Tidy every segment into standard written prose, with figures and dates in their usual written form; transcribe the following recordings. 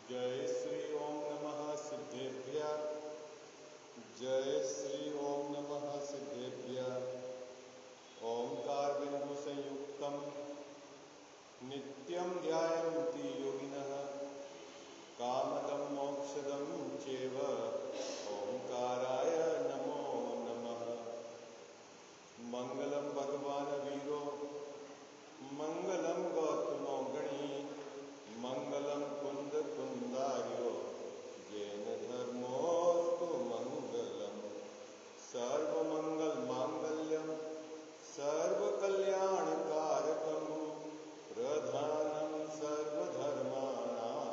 जय श्री ओम नमः सिद्धेभ्यः। जय श्री ओम नमः सिद्धेभ्यः। ओंकार बिंदु संयुक्तम नित्यं ध्यायन्ति योगिनः कामदं मोक्षदं चैव ओंकाराय नमो नमः। मंगलम भगवान वीरो मंगलम गौतमो गणी मंगलम कुंद कुंदार्यो जैन धर्मोस्तु मंगलम। सर्वमंगल मांगल्यम सर्वकल्याणकारकम प्रधानम सर्वधर्माणां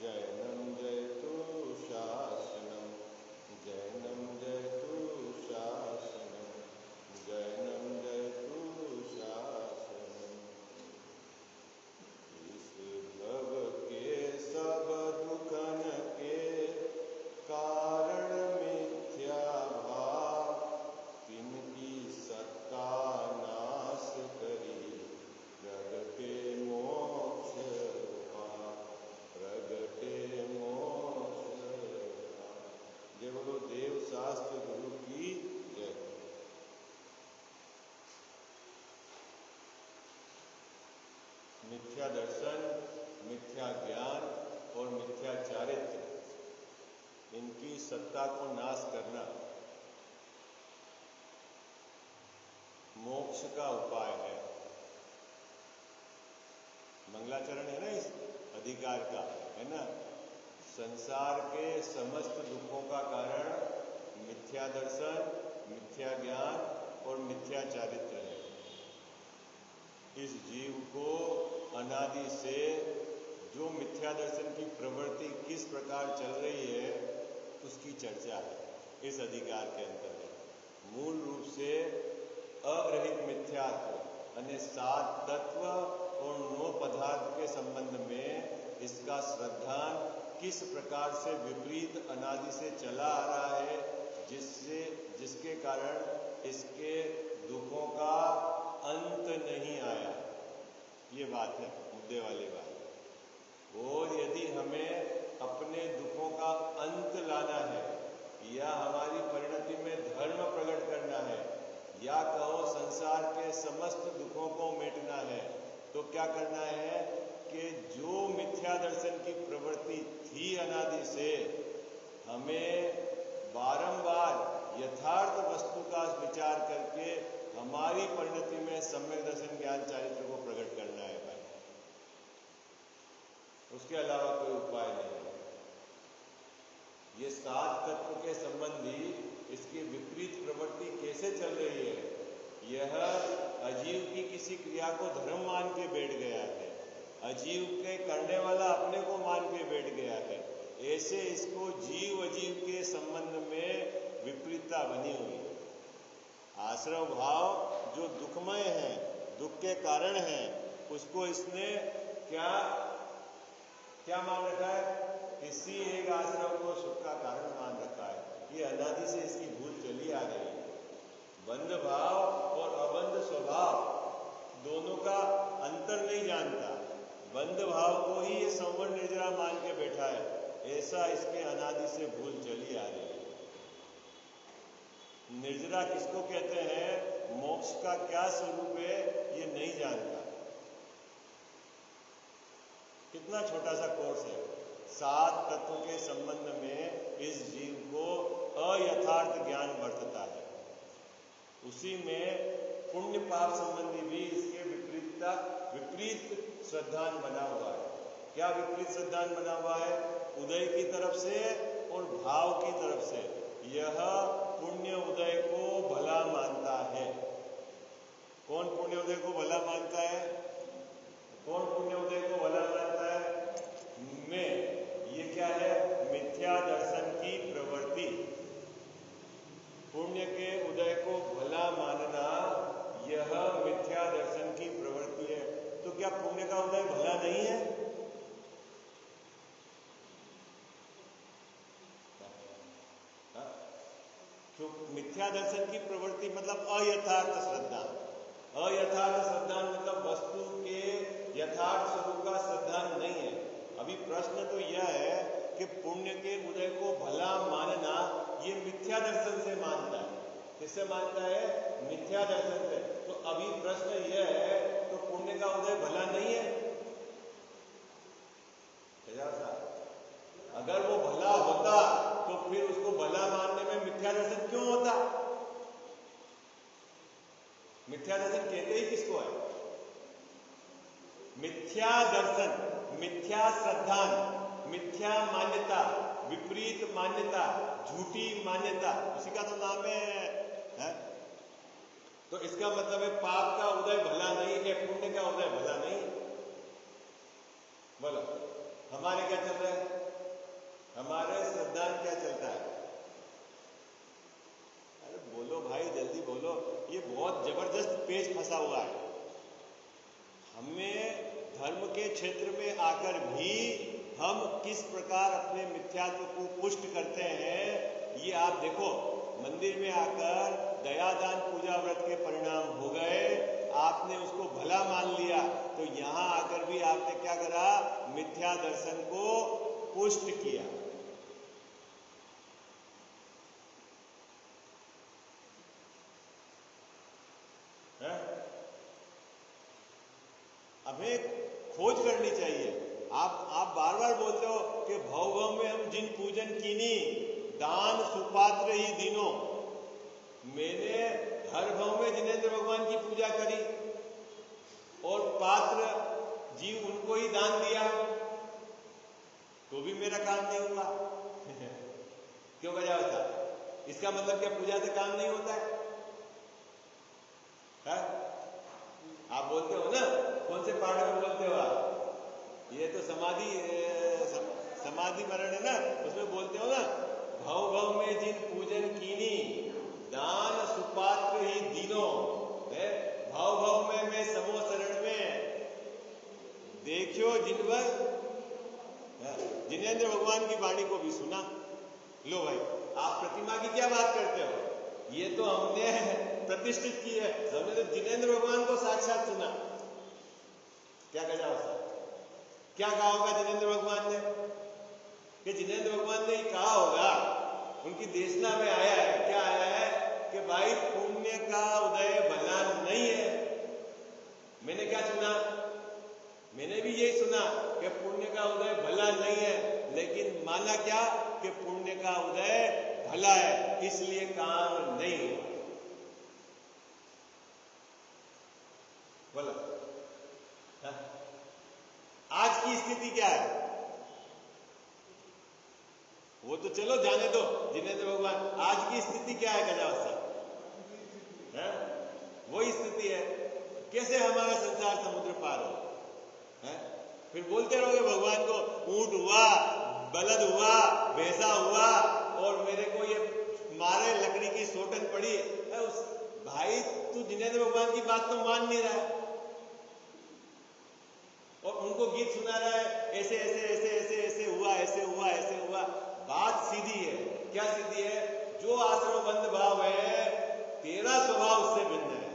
जैनम जयतु शासनम। जैनम जयतु शासनम। जैनम जयतु शासनम। इस भव के सब दुखन के कारण मिथ्या भाव तिनकी सत्ता नाश करी प्रगटे मोक्ष भाव। प्रगटे मोक्ष भाव। जय बोलो देव शास्त्र गुरु की जय। मिथ्या दर्शन, मिथ्या ज्ञान और मिथ्या चारित्र, इनकी सत्ता को नाश करना मोक्ष का उपाय है। मंगलाचरण है ना इस अधिकार का, है ना। संसार के समस्त दुखों का कारण मिथ्या दर्शन, मिथ्या ज्ञान और मिथ्या चारित्र है। इस जीव को अनादि से जो मिथ्या दर्शन की प्रवृत्ति किस प्रकार चल रही है उसकी चर्चा है इस अधिकार के अंतर्गत। मूल रूप से अरहित मिथ्यात्व यानी 7 तत्व और 9 पदार्थ के संबंध में इसका श्रद्धान किस प्रकार से विपरीत अनादि से चला आ रहा है, जिसके कारण इसके दुखों का अंत नहीं आया। ये बात है, मुद्दे वाली बात। और यदि हमें अपने दुखों का अंत लाना है या हमारी परिणति में धर्म प्रकट करना है या कहो संसार के समस्त दुखों को मिटना है, तो क्या करना है कि जो मिथ्या दर्शन की प्रवृत्ति थी अनादि से, हमें बारंबार यथार्थ वस्तु का विचार करके हमारी परिणति में सम्यक दर्शन ज्ञान चारित्र को प्रकट करना है भाई। उसके अलावा कोई उपाय नहीं है। ये 7 तत्व के संबंधी इसकी विपरीत प्रवृत्ति कैसे चल रही है? यह अजीव की किसी क्रिया को धर्म मान के बैठ गया है, अजीव के करने वाला अपने को मान के बैठ गया है। ऐसे इसको जीव अजीव के संबंध में विपरीतता बनी हुई है। आश्रव भाव जो दुखमय है, दुख के कारण है, उसको इसने क्या मान रखा है? किसी एक आश्रव को सुख का कारण मान रखा है। ये अनादि से इसकी भूल चली आ रही है। बंध भाव और अबंध स्वभाव दोनों का अंतर नहीं जानता, बंध भाव को ही ये संवर्ण निर्जरा मान के बैठा है। ऐसा इसके अनादि से भूल चली आ रही है। निर्जरा किसको कहते हैं, मोक्ष का क्या स्वरूप है, ये नहीं जानता। कितना छोटा सा कोर्स है। 7 तत्व के संबंध में इस जीव को अयथार्थ ज्ञान बरतता है। उसी में पुण्य पाप संबंधी भी इसके विपरीत श्रद्धान बना हुआ है। क्या विपरीत श्रद्धान बना हुआ है? उदय की तरफ से और भाव की तरफ से। यह पुण्य उदय को भला मानता है। कौन पुण्य उदय को भला मानता है? कौन पुण्य उदय को भला मानता है? मैं। ये क्या है? मिथ्या दर्शन की प्रवृत्ति। पुण्य के उदय को भला मानना यह मिथ्या दर्शन की प्रवृत्ति है। तो क्या पुण्य का उदय भला नहीं है? तो मिथ्या दर्शन की प्रवृत्ति मतलब अयथार्थ श्रद्धा। अयथार्थ श्रद्धा मतलब वस्तु के यथार्थ स्वरूप का श्रद्धा नहीं है। अभी प्रश्न तो यह कि पुण्य के उदय को भला मानना ये मिथ्या दर्शन से मानता है। किससे मानता है? मिथ्या दर्शन से। तो अभी प्रश्न यह है, तो पुण्य का उदय भला नहीं है? अगर वो भला होता तो फिर उसको भला मानने में मिथ्या दर्शन क्यों होता? मिथ्या दर्शन कहते ही किसको है? मिथ्या दर्शन, मिथ्या श्रद्धा, मिथ्या मान्यता, विपरीत मान्यता, झूठी मान्यता, उसी का तो नाम है? तो इसका मतलब है पाप का उदय भला नहीं है, पुण्य का उदय भला नहीं। बोलो हमारे क्या चल रहा है? हमारे सिद्धांत क्या चलता है? अरे बोलो भाई, जल्दी बोलो, ये बहुत जबरदस्त पेच फंसा हुआ है। हमें धर्म के क्षेत्र में आकर भी हम किस प्रकार अपने मिथ्यात्व को पुष्ट करते हैं, ये आप देखो। मंदिर में आकर दयादान पूजा व्रत के परिणाम हो गए, आपने उसको भला मान लिया, तो यहां आकर भी आपने क्या करा? मिथ्या दर्शन को पुष्ट किया। हमें खोज करनी चाहिए। आप बार बार बोलते हो कि भव भव में हम जिन पूजन कीनी, दान सुपात्र ही दीनो। मैंने हर भव में जिनेंद्र भगवान की पूजा करी और पात्र जीव उनको ही दान दिया, तो भी मेरा काम नहीं हुआ। क्यों बजा होता? इसका मतलब क्या पूजा से काम नहीं होता है? आप बोलते हो ना, कौन से पाठ में बोलते हो आप? ये तो समाधि मरण है ना, उसमें बोलते हो ना, भव भव में जिन पूजन कीनी, दान सुपात्र ही दीनो। भव भव में मैं समो शरण में देखियो जिनवर। जिनेंद्र भगवान की वाणी को भी सुना। लो भाई, आप प्रतिमा की क्या बात करते हो? ये तो हमने प्रतिष्ठित की है, हमने तो जिनेंद्र भगवान को साक्षात सुना। क्या कहा उसका? क्या कहा होगा जिनेंद्र भगवान ने? कि जिनेंद्र भगवान ने कहा होगा, उनकी देशना में आया है, क्या आया है? कि भाई पुण्य का उदय भला नहीं है। मैंने क्या सुना? मैंने भी यही सुना कि पुण्य का उदय भला नहीं है, लेकिन माना क्या? कि पुण्य का उदय भला है, इसलिए काम नहीं हुआ। बोला आज की स्थिति क्या है? वो तो चलो जाने दो, जिनेंद्र भगवान। आज की स्थिति क्या है गजावत? वही स्थिति है। कैसे हमारा संसार समुद्र पार हो? फिर बोलते रहोगे भगवान को, ऊंट हुआ, बलद हुआ, भैंसा हुआ, और मेरे को ये मारे, लकड़ी की सोटन पड़ी। भाई तू जिनेंद्र भगवान की बात तो मान नहीं रहा है, और उनको गीत सुना रहा है, ऐसे ऐसे ऐसे ऐसे ऐसे हुआ, ऐसे हुआ, ऐसे हुआ। बात सीधी है। क्या सीधी है? जो आश्रम बंद भाव है, तेरा स्वभाव उससे भिन्न है।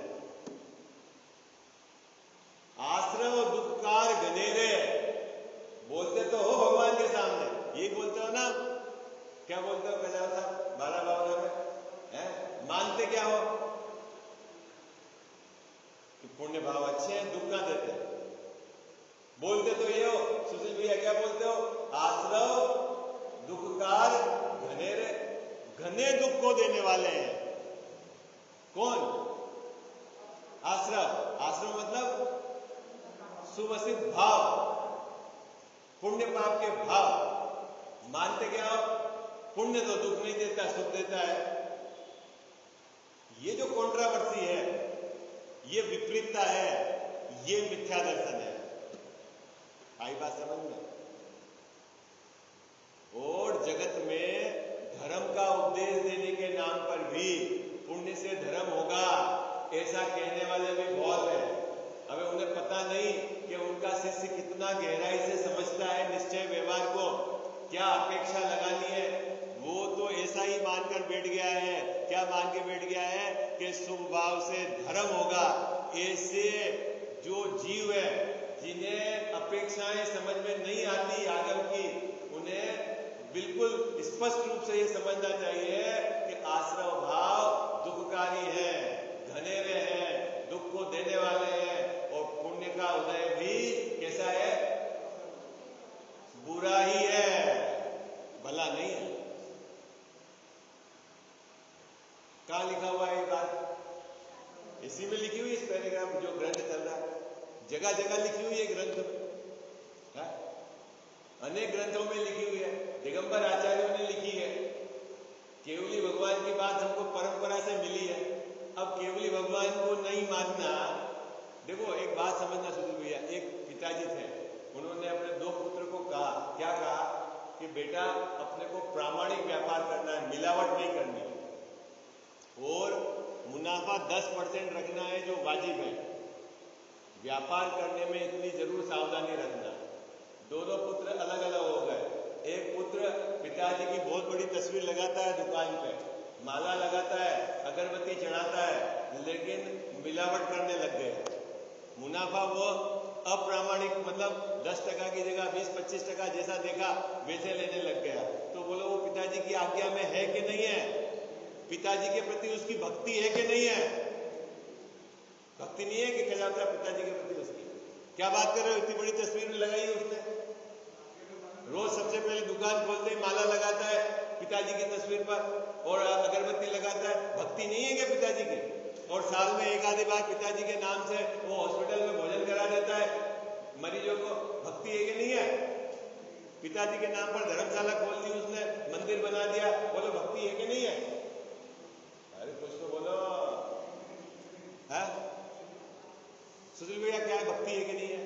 आश्रम दुखकार घनेरे बोलते तो हो भगवान के सामने, यही बोलते हो ना? क्या बोलते हो कल्याण साहब 12 भावना में? मानते क्या हो? कि पुण्य भाव अच्छे हैं, दुख ना देते। बोलते तो ये हो, सुशील भैया क्या बोलते हो? आश्रम दुखकार घनेरे, घने दुख को देने वाले हैं। कौन? आश्रम। आश्रम मतलब सुवसित भाव, पुण्य पाप के भाव। मानते क्या हो? पुण्य तो दुख नहीं देता, सुख देता है। ये जो कॉन्ट्रावर्सी है, ये विपरीतता है, ये मिथ्या दर्शन है। आई बात समझ में? और जगत में धर्म का उपदेश देने के नाम पर भी पुण्य से धर्म होगा, ऐसा कहने वाले भी बहुत हैं। हमें उन्हें पता नहीं कि उनका शिष्य कितना गहराई से समझता है निश्चय व्यवहार को, क्या अपेक्षा लगानी है। वो तो ऐसा ही मानकर बैठ गया है। क्या मान के बैठ गया है? कि शुभ भाव से धर्म होगा। ऐसे जो जीव है, जिन्हें अपेक्षाएं समझ में नहीं आती आगम की, उन्हें बिल्कुल स्पष्ट रूप से ये समझना चाहिए कि आश्रव भाव दुखकारी है, घनेरे हैं, दुख को देने वाले हैं, और पुण्य का उदय भी कैसा है? बुरा ही है, भला नहीं है। कहां लिखा हुआ है ये बात? इसी में लिखी हुई, इस पैराग्राफ जो ग्रंथ चल रहा है, जगह जगह लिखी हुई है ग्रंथ है? अनेक ग्रंथों में लिखी हुई है, दिगंबर आचार्यों ने लिखी है। केवली भगवान की बात हमको परंपरा से मिली है। अब केवली भगवान को नहीं मानना, देखो एक बात समझना सुधीर भैया, एक पिताजी थे, उन्होंने अपने 2 पुत्र को कहा, क्या कहा कि बेटा अपने को प्रामाणिक व्यापार करना है, मिलावट नहीं करनी है, और मुनाफा 10% रखना है जो वाजिब है, व्यापार करने में इतनी जरूर सावधानी रखना। दोनों पुत्र अलग अलग हो गए। एक पुत्र पिताजी की बहुत बड़ी तस्वीर लगाता है दुकान पे, माला लगाता है, अगरबत्ती चढ़ाता है, लेकिन मिलावट करने लग गया। मुनाफा वो अप्रामाणिक, मतलब 10% की जगह 20-25% जैसा देखा वैसे लेने लग गया। तो बोलो वो पिताजी की आज्ञा में है कि नहीं है? पिताजी के प्रति उसकी भक्ति है कि नहीं है? भक्ति नहीं है कि क्या जाता है पिताजी के प्रति उसकी? क्या बात कर रहे हो? इतनी बड़ी तस्वीर लगाई है उसने, रोज सबसे पहले दुकान खोलते ही माला लगाता है पिताजी की तस्वीर पर, और अगरबत्ती लगाता है। भक्ति नहीं है क्या पिताजी की? और साल में एक आधी बार पिताजी के नाम से वो हॉस्पिटल में भोजन करा देता है मरीजों को। भक्ति है कि नहीं है? पिताजी के नाम पर धर्मशाला खोल दी उसने, मंदिर बना दिया, बोलो भक्ति है कि नहीं है? अरे कुछ तो बोलो है सुशील भैया, क्या है, भक्ति है कि नहीं है?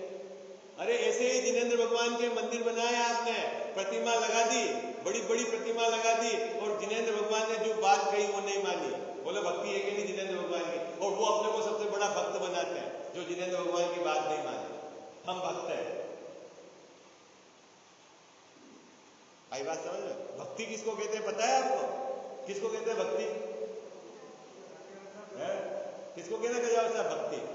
अरे ऐसे ही जिनेंद्र भगवान के मंदिर बनाए आपने, प्रतिमा लगा दी, बड़ी बड़ी प्रतिमा लगा दी, और जिनेंद्र भगवान ने जो बात कही वो नहीं मानी, बोलो भक्ति है कि नहीं जिनेंद्र भगवान की? और वो अपने को सबसे बड़ा भक्त बनाते हैं जो जिनेंद्र भगवान की बात नहीं माने। हम भक्त हैं। आई बात समझ में? भक्ति किसको कहते हैं पता है आपको? किसको कहते हैं भक्ति? है? किसको कहना क्या जाओ साहब भक्ति है?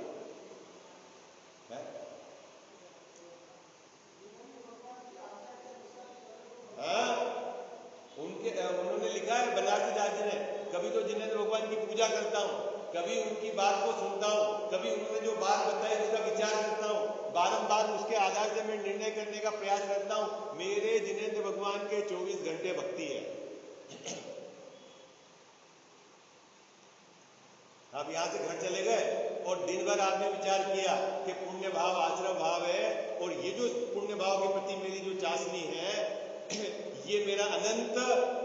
उन्होंने लिखा है बनारसी दास जी ने, कभी तो जिनेंद्र भगवान की पूजा करता हूं, कभी उनकी बात को सुनता हूं, कभी उन्होंने जो बात बताई उसका विचार करता हूं, बारंबार उसके आधार से मैं निर्णय करने का प्रयास करता हूं। मेरे जिनेंद्र भगवान के 24 घंटे भक्ति है। अब यहां से घर चले गए और दिन भर आपने विचार किया कि पुण्य भाव आश्रव भाव है, और ये जो पुण्य भाव के प्रति मेरी जो चाशनी है ये मेरा अनंत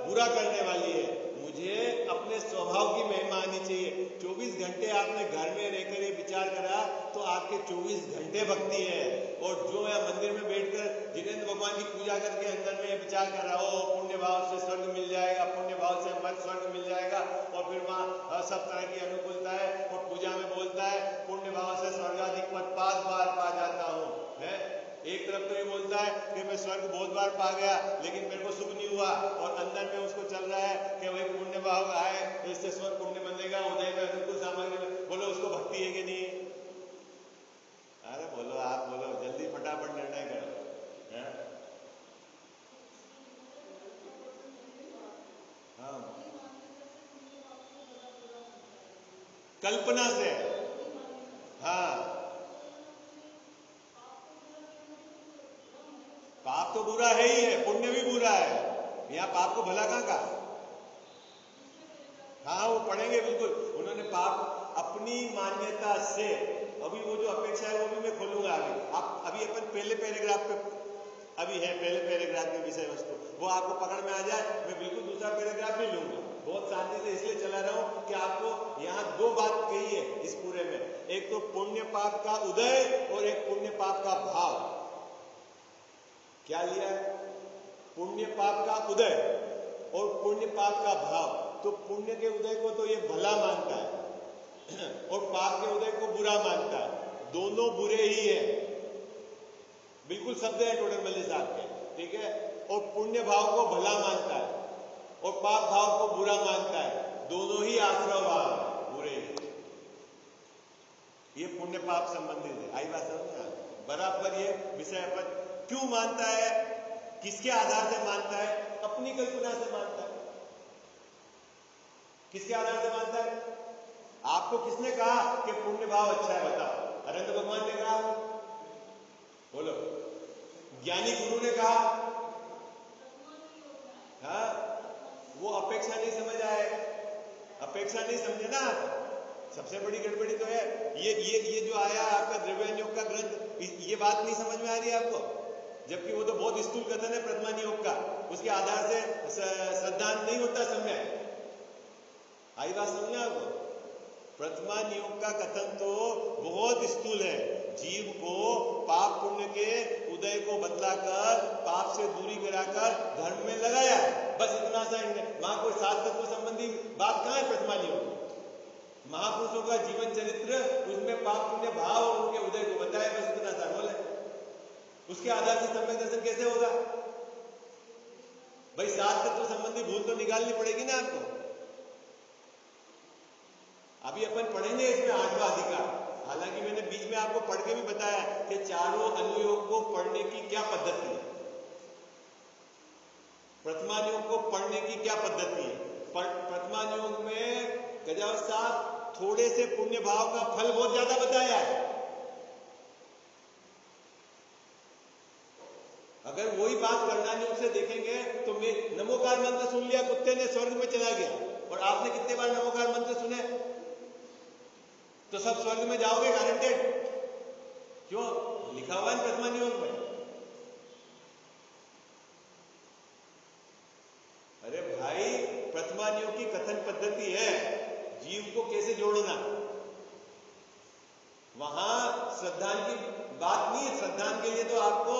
बुरा करने वाली है, मुझे अपने स्वभाव की महिमा आनी चाहिए। 24 घंटे आपने घर में रहकर ये विचार करा तो आपके 24 घंटे भक्ति है। और जो है मंदिर में बैठकर जिनेंद्र भगवान की पूजा करके अंदर में ये विचार कर रहा हो पुण्य भाव से स्वर्ग मिल जाएगा, पुण्य भाव से मत स्वर्ग मिल जाएगा, और फिर वहां सब तरह की अनुकूलता है, और पूजा में बोलता है पुण्य भाव से स्वर्गाधिक पद 5 बार पा जाता हूं, है? एक तरफ तो ये बोलता है कि मैं स्वर्ग बहुत बार पा गया लेकिन मेरे को सुख नहीं हुआ, और अंदर में उसको चल रहा है कि भाई पुण्य भाव आए तो इससे स्वर्ग पुण्य बनेगा, उदय में अनुकूल सामग्री में। बोलो उसको भक्ति है कि नहीं है? अरे बोलो, आप बोलो, जल्दी फटाफट निर्णय करो, है? हाँ, कल्पना से, हाँ, पाप तो बुरा है ही है, पुण्य भी बुरा है। यहाँ पाप को भला कहाँ कहा? हाँ वो पढ़ेंगे बिल्कुल। उन्होंने पाप अपनी मान्यता से, अभी वो जो अपेक्षा है वो भी मैं खोलूंगा अभी। आप अभी अपन पहले पैराग्राफ पे अभी है, पहले पैराग्राफ की विषय वस्तु वो आपको पकड़ में आ जाए, मैं बिल्कुल दूसरा पैराग्राफ भी लूंगा। बहुत शांति से इसलिए चला रहा हूं कि आपको यहाँ 2 बात कही है इस पूरे में, एक तो पुण्य पाप का उदय और एक पुण्य पाप का भाव। क्या लिया है? पुण्य पाप का उदय और पुण्य पाप का भाव। तो पुण्य के उदय को तो ये भला मानता है और पाप के उदय को बुरा मानता है, दोनों बुरे ही है, बिल्कुल शब्द है टोटल मल्ली साहब के, ठीक है? और पुण्य भाव को भला मानता है और पाप भाव को बुरा मानता है, दोनों ही आश्रव भाव बुरे हैं। ये पुण्य पाप संबंधित है। आई बात समझ में? बराबर ये विषय पर क्यों मानता है किसके आधार से मानता है? अपनी कल्पना से मानता है। किसके आधार से मानता है? आपको किसने कहा कि पुण्य भाव अच्छा है? बताओ। अरे तो भगवान ने कहा, बोलो। ज्ञानी गुरु ने कहा, हाँ, वो अपेक्षा नहीं समझ आए, अपेक्षा नहीं समझे ना आप। सबसे बड़ी गड़बड़ी तो है ये जो आया आपका द्रव्यान योग का ग्रंथ, ये बात नहीं समझ में आ रही है आपको, जबकि वो तो बहुत स्थूल कथन है प्रथमान योग का, उसके आधार से श्रद्धांत नहीं होता समय। आई बात समझना आपको? प्रथमान योग का कथन तो बहुत स्थूल है। जीव को पाप पुण्य के उदय को बतलाकर, पाप से दूरी कराकर धर्म में लगाया है, बस इतना सा। वहां कोई सात तत्व संबंधी बात कहां है प्रथमान योग? महापुरुषों का जीवन चरित्र, उसमें पाप पुण्य भाव और उनके उदय को बताया, बस इतना सा रोल है। उसके आधार से सम्यक दर्शन कैसे होगा भाई? सात तत्व संबंधी भूल तो निकालनी पड़ेगी ना आपको। अभी अपन पढ़ेंगे इसमें आठवां अधिकार। हालांकि मैंने बीच में आपको पढ़ के भी बताया कि चारों अनुयोग को पढ़ने की क्या पद्धति है, प्रथमान योग को पढ़ने की क्या पद्धति है। प्रथमान योग में गजावत साहब थोड़े से पुण्य भाव का फल बहुत ज्यादा बताया है। अगर वही बात करणानी योग से देखेंगे तो मैं नमोकार मंत्र सुन लिया, कुत्ते ने स्वर्ग में चला गया, और आपने कितने बार नमोकार मंत्र सुने? तो सब स्वर्ग में जाओगे गारंटेड? क्यों? लिखा हुआ है प्रथमान योग में। अरे भाई, प्रथमान योग की कथन पद्धति है जीव को कैसे जोड़ना। वहां श्रद्धान की बात नहीं है। श्रद्धान के लिए तो आपको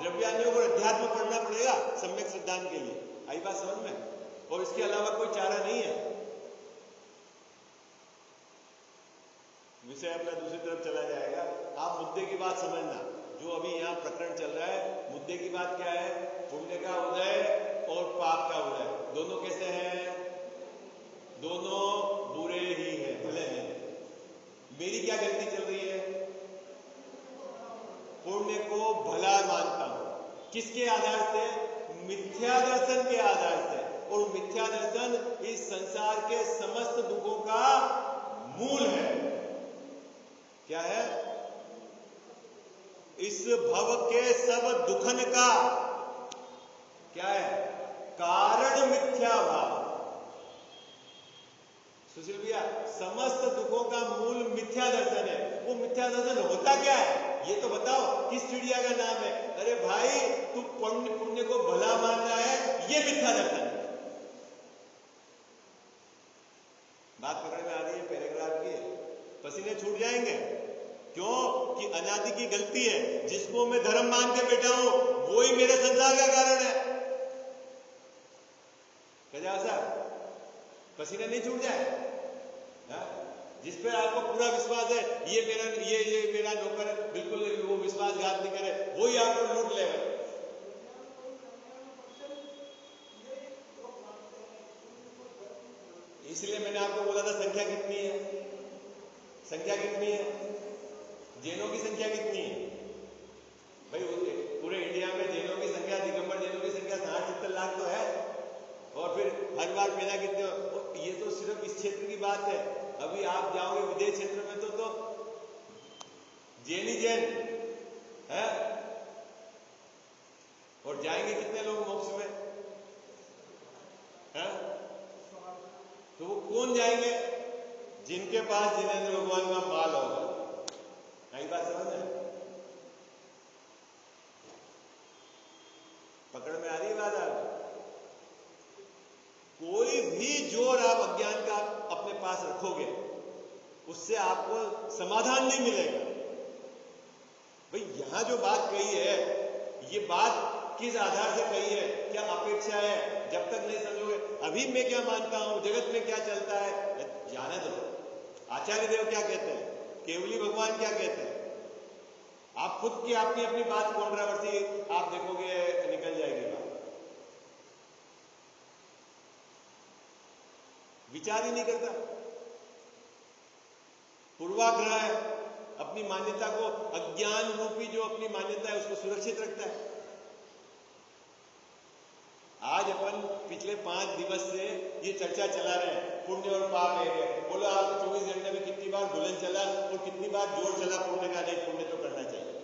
द्रव्यान योग और अध्यात्म पढ़ना पड़ेगा सम्यक श्रद्धान के लिए। आई बात समझ में? और इसके अलावा कोई चारा नहीं है। विषय अपना दूसरी तरफ चला जाएगा। आप मुद्दे की बात समझना। जो अभी यहां प्रकरण चल रहा है, मुद्दे की बात क्या है? पुण्य का उदय और पाप का उदय दोनों कैसे हैं? दोनों बुरे ही हैं, भले हैं। मेरी क्या गलती चल रही है? पुण्य को भला मानता हूं। किसके आधार से? मिथ्या दर्शन के आधार से। और मिथ्या दर्शन इस संसार के समस्त दुखों का मूल है। क्या है? इस भव के सब दुखन का क्या है? कारण मिथ्या भाव। सुशील भैया, समस्त दुखों का मूल मिथ्या दर्शन है। वो मिथ्या दर्शन होता क्या है ये तो बताओ। किस चिड़िया का नाम है? अरे भाई, तू पुण्य को भला मान रहा है, ये मिथ्या दर्शन है। बात पकड़ में आ रही है पैराग्राफ की? पसीने छूट जाएंगे। क्यों? कि अनादि की गलती है। जिसको मैं धर्म मान के बैठा हूं वो ही मेरे संसार का कारण है। क्या साहब, पसीने नहीं छूट जाए? जिस पर आपको पूरा विश्वास है ये मेरा नौकर है, बिल्कुल वो विश्वासघात नहीं करे, वही आपको लूट लेगा। इसलिए मैंने आपको बोला था संख्या कितनी है? संख्या कितनी है? जैनों की संख्या कितनी है भाई? पूरे इंडिया में जैनों की संख्या, दिगंबर जैनों की संख्या 60-70 लाख तो है। और फिर हर बार पैदा कितने? ये तो सिर्फ इस क्षेत्र की बात है। अभी आप जाओगे विदेश क्षेत्र में तो जैन ही जैन है। और जाएंगे कितने लोग मोक्ष में? है? तो वो कौन जाएंगे? जिनके पास जिनेंद्र भगवान का माल होगा। नई बात समझ में? पकड़ में आ रही बात आपको? कोई भी जोर आप अज्ञान का अपने पास रखोगे उससे आपको समाधान नहीं मिलेगा। भाई, यहां जो बात कही है, ये बात किस आधार से कही है? क्या अपेक्षा है? जब तक नहीं समझोगे, अभी मैं क्या मानता हूं, जगत में क्या चलता है, जाने दो। आचार्य देव क्या कहते हैं, केवली भगवान क्या कहते हैं, आप खुद की अपनी अपनी बात कॉन्ट्रावर्सी आप देखोगे निकल जाएगी बात। विचार ही नहीं करता, पूर्वाग्रह है, अपनी मान्यता को, अज्ञान रूपी जो अपनी मान्यता है उसको सुरक्षित रखता है। आज अपन पिछले 5 दिवस से ये चर्चा चला रहे हैं, पुण्य और पाप एक है। बोलो आपको 24 घंटे में कितनी बार बुलंद चला और कितनी बार जोर चला पुण्य का? नहीं, पुण्य तो करना चाहिए।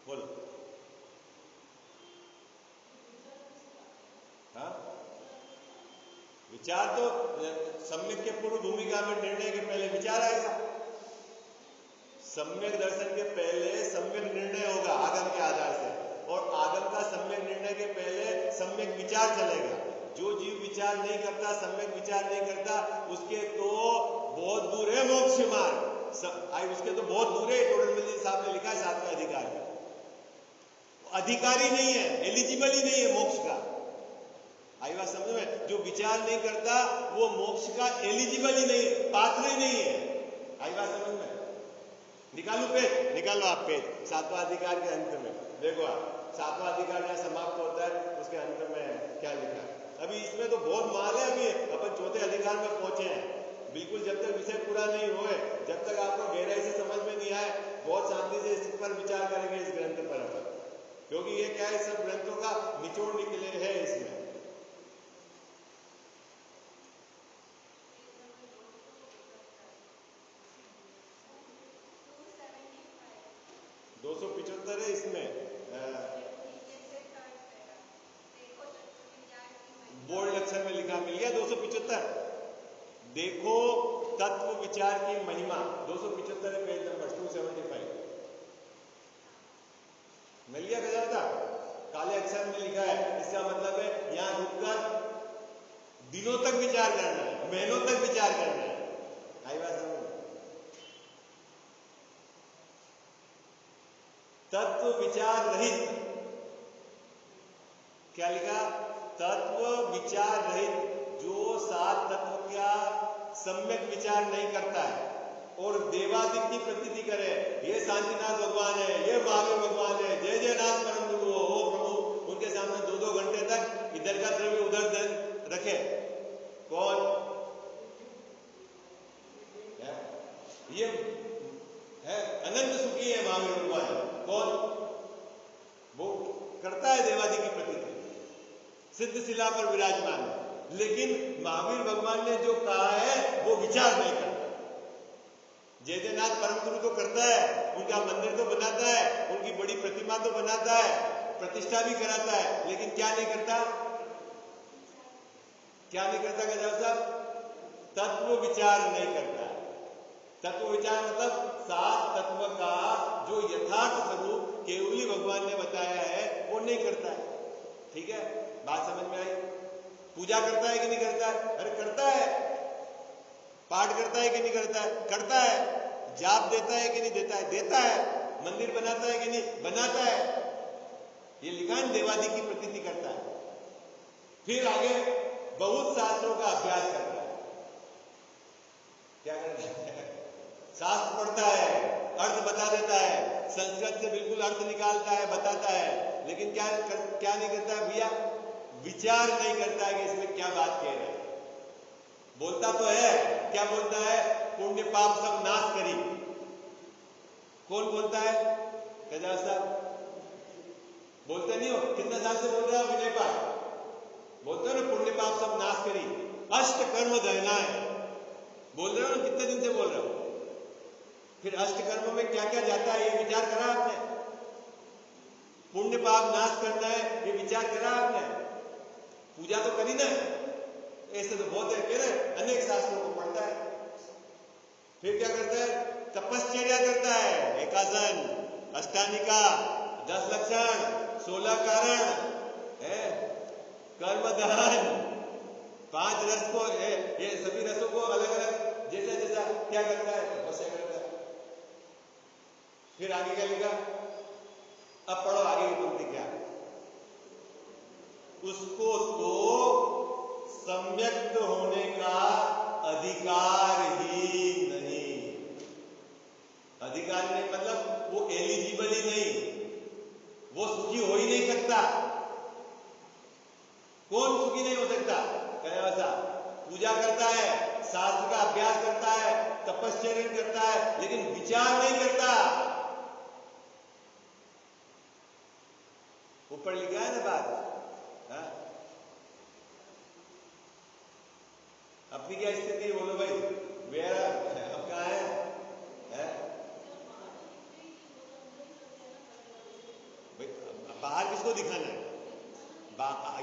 बोलो। हाँ, विचार तो सम्यक के पूर्व भूमिका में निर्णय के पहले विचार आएगा। सम्यक दर्शन के पहले सम्यक निर्णय होगा आगम के आधार से, और आगम का सम्यक निर्णय के पहले सम्यक विचार चलेगा। जो जीव विचार नहीं करता, सम्यक विचार नहीं करता, उसके तो बहुत दूर है मोक्ष मार्ग। उसके तो बहुत दूर है। टोडरमल साहब ने लिखा है 7वें अधिकार में, अधिकारी नहीं है, एलिजिबल ही नहीं है मोक्ष का। आई बात समझ में? जो विचार नहीं करता वो मोक्ष का एलिजिबल ही नहीं, पात्र ही नहीं है। आई बात समझ में? निकालो पेज, निकालो आप पेज 7वां अधिकार के अंत में देखो आप, 7वां अधिकार जहां समाप्त होता है उसके अंत में क्या लिखा है। अभी इसमें तो बहुत माल है। अभी अपन 4थे अधिकार में पहुंचे हैं। बिल्कुल जब तक विषय पूरा नहीं हुए, जब तक आपको गहराई से समझ में नहीं आए, बहुत शांति से इस पर विचार करेंगे इस ग्रंथ पर अपन, क्योंकि ये क्या है, सब ग्रंथों का निचोड़ निकले है इसमें। है इसमें बोल्ड अक्षर में लिखा, मिल गया 275। देखो तत्व विचार की महिमा, 275 पेज नंबर 275 मिल गया। क्या था? काले अक्षर में लिखा है। इसका मतलब है यहां रुककर दिनों तक विचार करना है, महीनों तक विचार करना है। आई बात समझ? तत्व विचार रहित, क्या लिखा? तत्व विचार रहित, जो 7 तत्व का सम्यक विचार नहीं करता है और देवादिक की प्रतीति करे, ये शांतिनाथ भगवान है, ये महावीर भगवान है, जय जय नाथ परम गुरु हो, ओ प्रभु, उनके सामने 2-2 घंटे तक इधर का द्रव्य उधर रखे। कौन है? ये है अनंत सुखी है महावीर भगवान। कौन? वो करता है देवादिक की प्रतीति, सिद्ध शिला पर विराजमान है, लेकिन महावीर भगवान ने जो कहा है वो विचार नहीं करता। जयदेवनाथ परम गुरु तो करता है, उनका मंदिर तो बनाता है, उनकी बड़ी प्रतिमा तो बनाता है, प्रतिष्ठा भी कराता है, लेकिन क्या नहीं करता? क्या नहीं करता गजानन साहब? तत्व विचार नहीं करता। तत्व विचार मतलब 7 तत्व का जो यथार्थ स्वरूप केवली भगवान ने बताया है वो नहीं करता है। ठीक है, बात समझ में आई? पूजा करता है कि नहीं करता है? अरे करता है। पाठ करता है कि नहीं करता है? करता है। जाप देता है कि नहीं देता है? देता है। मंदिर बनाता है कि नहीं? बनाता है। ये लिखा है देवादि की प्रतीति करता है। फिर आगे बहुत शास्त्रों का अभ्यास करता है। क्या करता है? शास्त्र पढ़ता है, अर्थ बता देता है, संस्कृत से बिल्कुल अर्थ निकालता है, बताता है, लेकिन क्या नहीं करता है भैया? विचार नहीं करता है कि इसमें क्या बात कह रहे हैं। बोलता तो है, क्या बोलता है? पुण्य पाप सब नाश करी। कौन बोलता है? गजानन साहब बोलते नहीं हो? कितने साल से बोल रहे हो विनय पाठ? बोलते हो ना, पुण्य पाप सब नाश करी, अष्ट कर्म दहना है। बोल रहे हो ना, कितने दिन से बोल रहे हो? फिर अष्ट कर्म में क्या क्या जाता है ये विचार करा आपने? पुण्य पाप नाश करना है ये विचार करा आपने? पूजा तो करी ना? ऐसे तो बहुत है, कह रहे अनेक शास्त्रों को पढ़ता है। फिर क्या करता है? तपश्चर्या करता है, एकासन, अष्टानिका, 10 लक्षण, 16 कारण है, कर्म दहन, 5 रस को, ये सभी रसों को अलग अलग जैसा जैसा क्या करता है? तपस्या करता है। फिर आगे क्या लिखा? अब पढ़ो आगे की पंक्ति क्या है? उसको तो सम्यक्त होने का अधिकार ही नहीं। अधिकार नहीं मतलब वो एलिजिबल ही नहीं, वो सुखी हो ही नहीं सकता। कौन सुखी नहीं हो सकता? कैसा? पूजा करता है, शास्त्र का अभ्यास करता है, तपश्चर्या करता है, लेकिन विचार नहीं करता। ऊपर लिखा है ना बात। हाँ? अपनी क्या स्थिति बोलो भाई, वेयर अब कहाँ है? भाई बाहर किसको दिखाना है?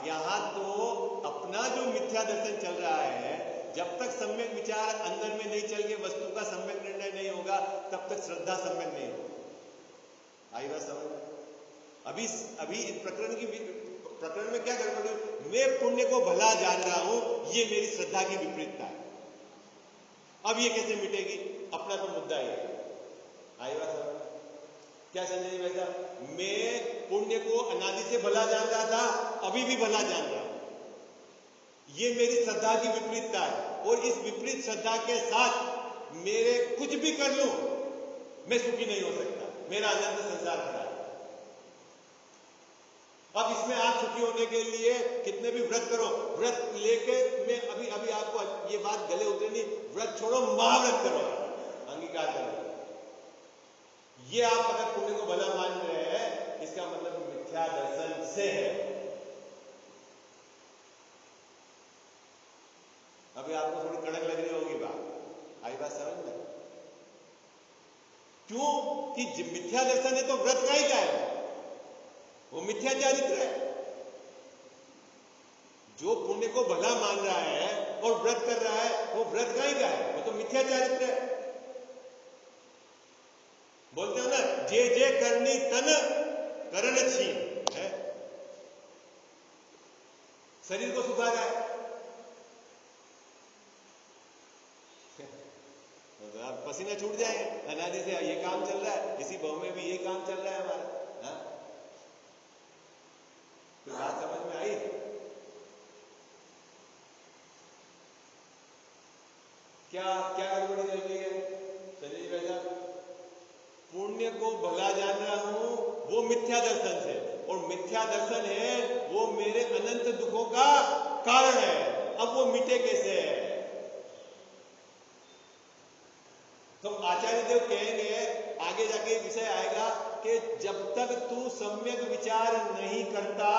यहां तो अपना जो मिथ्या दर्शन चल रहा है, जब तक सम्यक विचार अंदर में नहीं चल के वस्तु का सम्यक निर्णय नहीं होगा, तब तक श्रद्धा सम्यक नहीं होगी। आई बात समझ? अभी इस प्रकरण में क्या गड़बड़ है? मैं पुण्य को भला जान रहा हूं, ये मेरी श्रद्धा की विपरीतता है। अब ये कैसे मिटेगी? अपना तो मुद्दा ही है। आई बात समझ? क्या संजय जी भाई साहब, मैं पुण्य को अनादि से भला जान रहा था, अभी भी भला जान रहा हूं। ये मेरी श्रद्धा की विपरीतता है, और इस विपरीत श्रद्धा के साथ मेरे कुछ भी कर लूं, मैं सुखी नहीं हो सकता। मेरा अनंत संसार खड़ा है। अब इसमें आप सुखी होने के लिए कितने भी व्रत करो, व्रत लेके मैं अभी आपको ये बात गले उतरे नहीं, व्रत छोड़ो, महाव्रत करो, अंगीकार करो। ये आप अगर पुण्य को भला मान रहे हैं, इसका मतलब मिथ्या दर्शन से है। अभी आपको थोड़ी कड़क लग रही होगी बात। आई बात समझ में? क्यों कि मिथ्या दर्शन है तो व्रत का ही क्या है? वो मिथ्या चारित्र है। जो पुण्य को भला मान रहा है और व्रत कर रहा है, वो व्रत का ही क्या है? वो तो मिथ्या चारित्र है। बोलते हो ना, जे जे करनी तन करण छीन है। शरीर को सुखा रहा है, आप पसीना छूट जाएंगे। अनादि से ये काम चल रहा है, इसी भाव में भी ये काम चल रहा है हमारा। हाँ? तो बात समझ में आई? क्या क्या गड़बड़ी चल रही है संजय भाई साहब? पुण्य को भला जान रहा हूं, वो मिथ्या दर्शन से, और मिथ्या दर्शन है वो मेरे अनंत दुखों का कारण है। अब वो मिटे कैसे? तो आचार्य देव कहेंगे, आगे जाके विषय आएगा कि जब तक तू सम्यक विचार नहीं करता,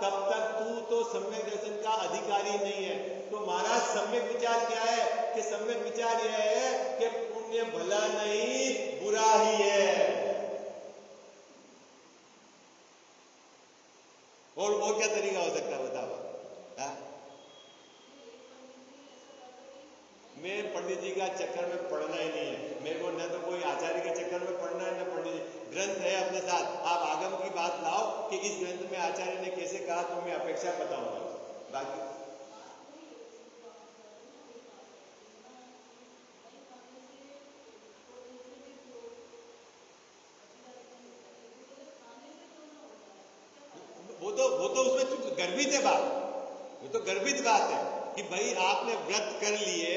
तब तक तू तो सम्यक दर्शन का अधिकारी नहीं है। तो महाराज सम्यक विचार क्या है? कि सम्यक विचार यह है कि पुण्य भला नहीं, बुरा ही है। और क्या तरीका हो सकता है बताओ? मैं पंडित जी का चक्कर में पढ़ना ही नहीं है मेरे को, न तो कोई आचार्य के चक्कर में पढ़ना है, न पंडित जी। ग्रंथ है अपने साथ, आप आगम की बात लाओ कि इस ग्रंथ में आचार्य ने कैसे कहा, तो मैं अपेक्षा बताऊंगा। बाकी वो तो उसमें गर्भित है बात, वो तो गर्भित बात है कि भाई आपने व्रत कर लिए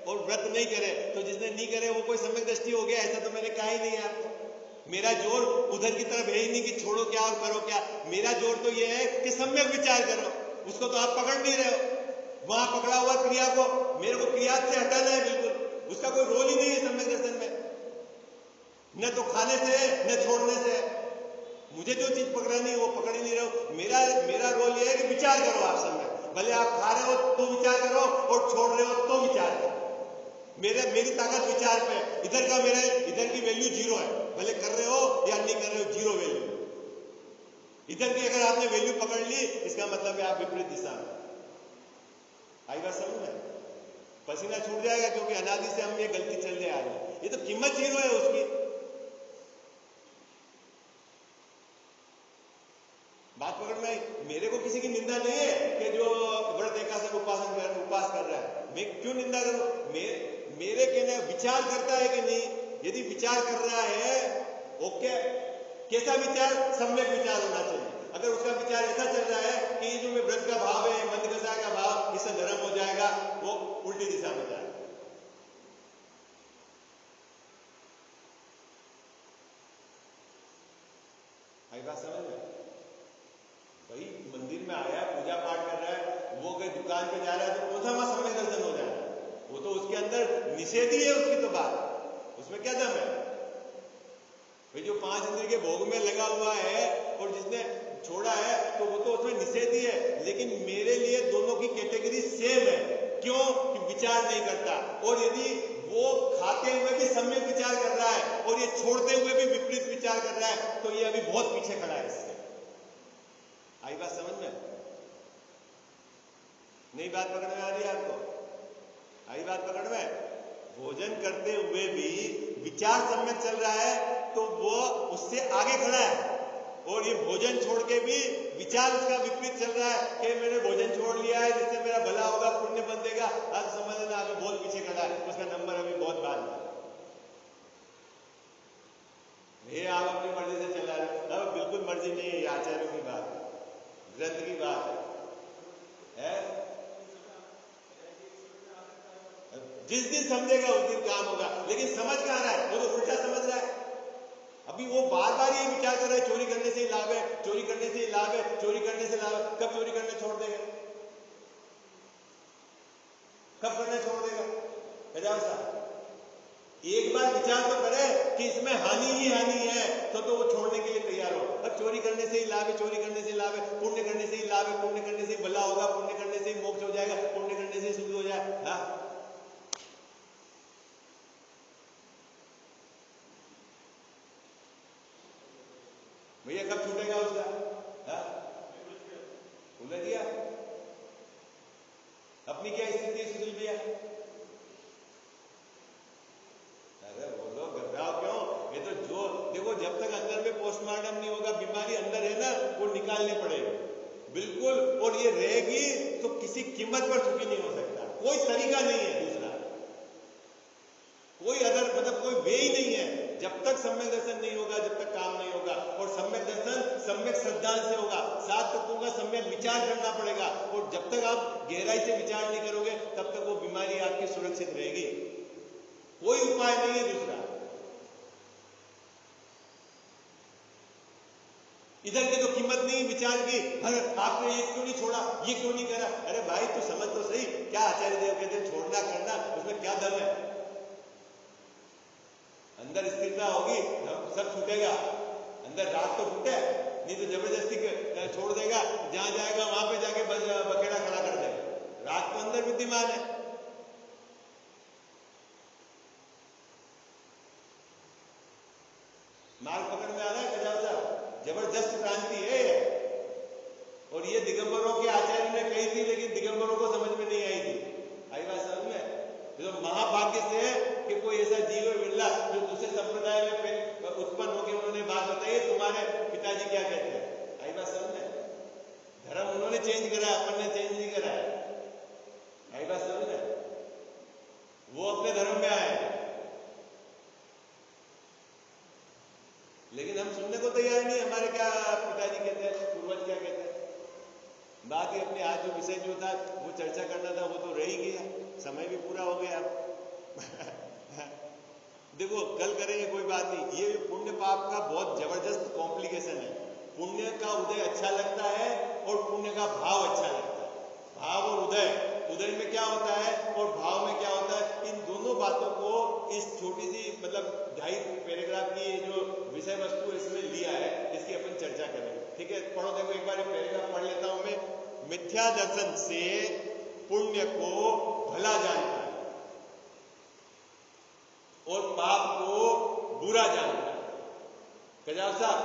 और व्रत नहीं करे, तो जिसने नहीं करे वो कोई सम्यक दृष्टि हो गया, ऐसा तो मैंने कहा ही नहीं है आपको। मेरा जोर उधर की तरफ है ही नहीं कि छोड़ो क्या और करो क्या। मेरा जोर तो ये है कि सम्यक विचार करो। उसको तो आप पकड़ नहीं रहे हो, वहां पकड़ा हुआ क्रिया को, मेरे को क्रिया से हटाना है बिल्कुल। उसका कोई रोल ही नहीं है सम्यक दर्शन में, न तो खाने से है न छोड़ने से है। मुझे जो चीज पकड़नी है वो पकड़ ही नहीं रहे हो। मेरा रोल ये है कि विचार करो आप सम्यक। भले आप खा रहे हो तो विचार करो, और छोड़ रहे हो तो विचार करो। मेरी ताकत विचार पे, इधर की वैल्यू जीरो है। भले कर रहे हो या नहीं कर रहे हो, जीरो वैल्यू। इधर की अगर आपने वैल्यू पकड़ ली, इसका मतलब है आप विपरीत दिशा में। आई बात समझ में? पसीना छूट जाएगा, क्योंकि अनादि से हम ये गलती चलते आ रही है। ये तो कीमत जीरो है उसकी। बात पकड़ में? मेरे को किसी की निंदा नहीं है कि जो व्रत एकादशी उपास कर रहा है, मैं क्यों निंदा करूं? मेरे कहने विचार करता है कि नहीं? यदि विचार कर रहा है, ओके। कैसा विचार? सम्यक विचार होना चाहिए। अगर उसका विचार ऐसा चल रहा है कि जो में व्रत का भाव है, मंदकसा का भाव, इससे धर्म हो जाएगा, वो उल्टी दिशा में जाएगा। आई बात समझ में? भाई मंदिर में आया, पूजा पाठ कर रहा है, वो अगर दुकान पे जा रहा है तो कौन सा वहां सम्यक दर्शन हो जाएगा? वो तो उसके अंदर निषेध ही है उसकी तो बात, उसमें क्या दम है? भाई जो 5 इंद्रिय के भोग में लगा हुआ है और जिसने छोड़ा विचार नहीं करता, और यदि वो खाते हुए भी सम्यक विचार कर रहा है और ये छोड़ते हुए भी विपरीत विचार कर रहा है, तो ये अभी बहुत पीछे खड़ा है इससे। आई बात समझ में? नई बात पकड़ में आ रही है आपको? आई बात पकड़ में? भोजन करते हुए भी विचार सम्यक चल रहा है तो वो उससे आगे खड़ा है, और ये भोजन छोड़ के भी विचार उसका विपरीत चल रहा है कि मैंने भोजन छोड़ लिया है जिससे मेरा भला होगा, पुण्य बंधेगा। अब समझना आगे बहुत पीछे खड़ा है, उसका नंबर अभी बहुत बाद में। ये आप अपनी मर्जी से चला रहे, अब बिल्कुल मर्जी नहीं है, ये आचार्यों की बात है, ग्रंथ की बात है? जिस दिन समझेगा उस दिन काम होगा, लेकिन समझ कहां रहा है? वो तो उल्टा समझ रहा है। अभी वो बार बार ये विचार कर रहा है चोरी करने से ही लाभ है, चोरी करने से ही लाभ है, चोरी करने से लाभ है। कब चोरी करना छोड़ देगा? कब करना छोड़ देगा? गजाव साहब, एक बार विचार तो करे कि इसमें हानि ही हानि है, तो वो छोड़ने के लिए तैयार हो। अब चोरी करने से ही लाभ है, चोरी करने से ही लाभ है, पुण्य करने से ही लाभ है, पुण्य करने से ही भला होगा, पुण्य करने से ही मोक्ष हो जाएगा, पुण्य करने से ही सुख हो जाए। हाँ, भैया कब छूटेगा उसका? हाँ, उलझ गया। अपनी क्या स्थिति है सुनील भैया? अरे बोलो, घबराओ क्यों? ये तो जो देखो, जब तक अंदर में पोस्टमार्टम नहीं होगा, बीमारी अंदर है ना, वो निकालनी पड़ेगी बिल्कुल, और ये रहेगी तो किसी कीमत पर छुट्टी नहीं हो सकता। कोई तरीका नहीं है दूसरा, कोई अदर मतलब कोई वे ही नहीं है। जब तक सम्यक दर्शन नहीं होगा, जब तक काम नहीं होगा, और सम्यक दर्शन सम्यक श्रद्धा से होगा। 7 तत्वों का सम्यक विचार करना पड़ेगा, और जब तक आप गहराई से विचार नहीं करोगे तब तक वो बीमारी आपकी सुरक्षित रहेगी। कोई उपाय नहीं है दूसरा। इधर की तो कीमत नहीं विचार की, अरे आपने ये क्यों नहीं छोड़ा, ये क्यों नहीं करा। अरे भाई तू समझ तो सही, क्या आचार्य देव कहते हैं छोड़ना करना, उसमें क्या दम है? अंदर स्थिरता होगी सब छूटेगा। अंदर रात तो छूटे, नहीं तो जबरदस्ती छोड़ देगा, जहां जाएगा वहां पे जाके बखेड़ा खड़ा कर देगा। रात तो अंदर विद्यमान है। मार्ग पकड़ में आ रहा है गजाव साहब? जबरदस्त क्रांति है ये, और ये दिगंबरों के आचार्य ने कही थी, लेकिन दिगंबरों को समझ में नहीं आई थी। आई बात समझ में? तो महाभाग्य से है कि कोई ऐसा जीव मिला जो दूसरे संप्रदाय में उत्पन्न होकर उन्होंने बात बताई, तुम्हारे पिताजी क्या कहते हैं। आई बात समझ में? धर्म उन्होंने चेंज करा, अपन ने चेंज नहीं करा। आई बात समझ में? वो अपने धर्म में आए, लेकिन हम सुनने को तैयार नहीं, हमारे क्या पिताजी कहते हैं, पूर्वज क्या कहते हैं। बाकी अपने आज जो विषय जो था वो चर्चा करना था, वो तो रह ही गया, समय भी पूरा हो गया। देखो कल करेंगे, कोई बात नहीं। ये पुण्य पाप का बहुत जबरदस्त कॉम्प्लिकेशन है। पुण्य का उदय अच्छा लगता है और पुण्य का भाव अच्छा लगता है। भाव और उदय में क्या होता है और भाव में क्या होता है, इन दोनों बातों को इस छोटी सी मतलब 2.5 पैराग्राफ की जो विषय वस्तु इसमें लिया है, इसकी अपन चर्चा करेंगे। ठीक है, पढ़ो। देखो एक बार पैराग्राफ पढ़ लेता हूं मैं। मिथ्या दर्शन से पुण्य को भला जानता है और पाप को बुरा जानता है। गजाव साहब,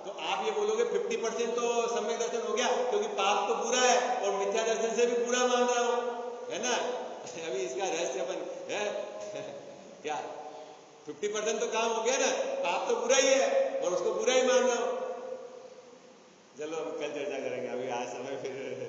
तो आप ये बोलोगे 50% तो सम्यक दर्शन हो गया, क्योंकि पाप तो बुरा है और मिथ्या दर्शन से भी बुरा मान रहा हूं, है ना? अभी इसका रहस्य अपन है क्या? 50% तो काम हो गया ना, पाप तो बुरा ही है और उसको बुरा ही मान रहा हूं। चलो हम कल चर्चा करेंगे, अभी आज समय फिर